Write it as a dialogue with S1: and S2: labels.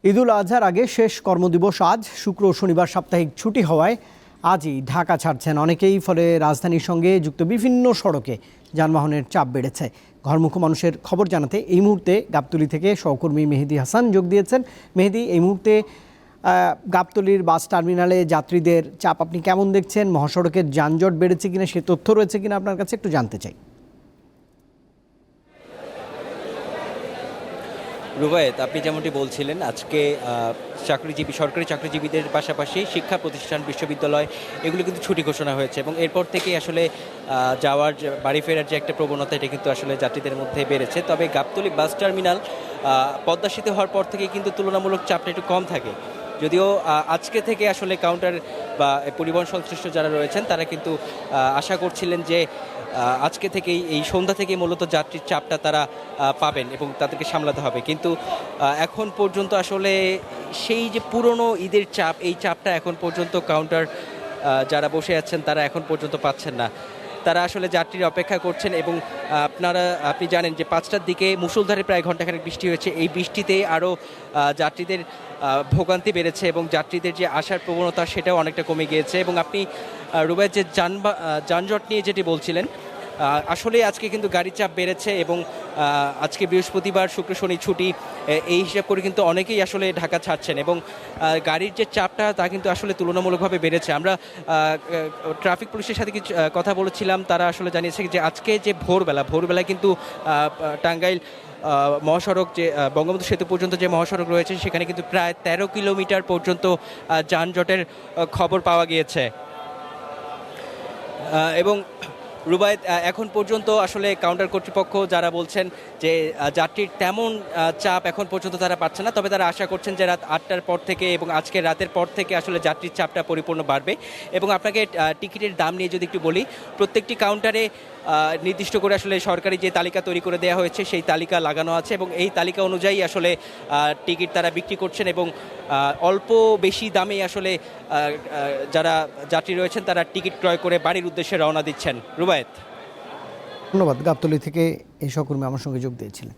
S1: ঈদুল আজহার আগে শেষ কর্মদিবস আজ। শুক্র ও শনিবার সাপ্তাহিক ছুটি হওয়ায় আজই ঢাকা ছাড়ছেন অনেকেই। ফলে রাজধানীর সঙ্গে যুক্ত বিভিন্ন সড়কে যানবাহনের চাপ বেড়েছে। ঘরমুখো মানুষের খবর জানাতে এই মুহূর্তে গাবতলী থেকে সহকর্মী মেহেদি হাসান যোগ দিয়েছেন। মেহেদি, এই মুহূর্তে গাবতলীর বাস টার্মিনালে যাত্রীদের চাপ আপনি কেমন দেখছেন? মহাসড়কের যানজট বেড়েছে কিনা সে তথ্য রয়েছে কিনা আপনার কাছে একটু জানতে চাই।
S2: রুবায়েত, আপনি যেমনটি বলছিলেন, আজকে সরকারি চাকরিজীবীদের পাশাপাশি শিক্ষা প্রতিষ্ঠান, বিশ্ববিদ্যালয় এগুলো কিন্তু ছুটি ঘোষণা হয়েছে এবং এরপর থেকেই আসলে বাড়ি ফেরার যে একটা প্রবণতা, এটা কিন্তু আসলে যাত্রীদের মধ্যে বেড়েছে। তবে গাবতলী বাস টার্মিনাল পদ্মা সেতু হওয়ার পর থেকে কিন্তু তুলনামূলক চাপটা একটু কম থাকে। যদিও আজকে থেকে আসলে কাউন্টার বা পরিবহন সংশ্লিষ্ট যারা রয়েছেন তারা কিন্তু আশা করছিলেন যে আজকে থেকেই, এই সন্ধ্যা থেকেই মূলত যাত্রীর চাপটা তারা পাবেন এবং তাদেরকে সামলাতে হবে। কিন্তু এখন পর্যন্ত আসলে সেই যে পুরনো ঈদের চাপ, এই চাপটা এখন পর্যন্ত কাউন্টার যারা বসে আছেন তারা এখন পর্যন্ত পাচ্ছেন না। তারা আসলে যাত্রীর অপেক্ষা করছেন এবং আপনি জানেন যে 5টার দিকে মুষলধারে প্রায় ঘণ্টাখানেক বৃষ্টি হয়েছে। এই বৃষ্টিতে আরও যাত্রীদের ভোগান্তি বেড়েছে এবং যাত্রীদের যে আসার প্রবণতা সেটাও অনেকটা কমে গিয়েছে। এবং আপনি রুবাইয়ের যে যানজট নিয়ে যেটি বলছিলেন, আসলে আজকে কিন্তু গাড়ির চাপ বেড়েছে এবং আজকে বৃহস্পতিবার, শুক্র, শনি ছুটি, এই হিসাব করে কিন্তু অনেকেই আসলে ঢাকা ছাড়ছেন এবং গাড়ির যে চাপটা তা কিন্তু আসলে তুলনামূলকভাবে বেড়েছে। আমরা ট্রাফিক পুলিশের সাথে কিছু কথা বলেছিলাম, তারা আসলে জানিয়েছে যে আজকে যে ভোরবেলায় কিন্তু টাঙ্গাইল মহাসড়ক, যে বঙ্গবন্ধু সেতু পর্যন্ত যে মহাসড়ক রয়েছে, সেখানে কিন্তু প্রায় 13 কিলোমিটার পর্যন্ত যানজটের খবর পাওয়া গিয়েছে। এবং রুবায়েত, এখন পর্যন্ত আসলে কাউন্টার কর্তৃপক্ষ যারা বলছেন যে যাত্রীর তেমন চাপ এখন পর্যন্ত তারা পাচ্ছে না। তবে তারা আশা করছেন যে রাত 8টার পর থেকে এবং আজকে রাতের পর থেকে আসলে যাত্রীর চাপটা পরিপূর্ণ বাড়বে। এবং আপনাকে টিকিটের দাম নিয়ে যদি একটু বলি, প্রত্যেকটি কাউন্টারে নির্দিষ্ট করে আসলে সরকারি যে তালিকা তৈরি করে দেওয়া হয়েছে সেই তালিকা লাগানো আছে এবং এই তালিকা অনুযায়ী আসলে টিকিট তারা বিক্রি করছেন এবং অল্প বেশি দামেই আসলে যারা যাত্রী রয়েছেন তারা টিকিট ক্রয় করে বাড়ির উদ্দেশ্যে রওনা দিচ্ছেন। রুবায়েত,
S1: ধন্যবাদ। গাবতলী থেকে এই সহকর্মী আমার সঙ্গে যোগ দিয়েছিলেন।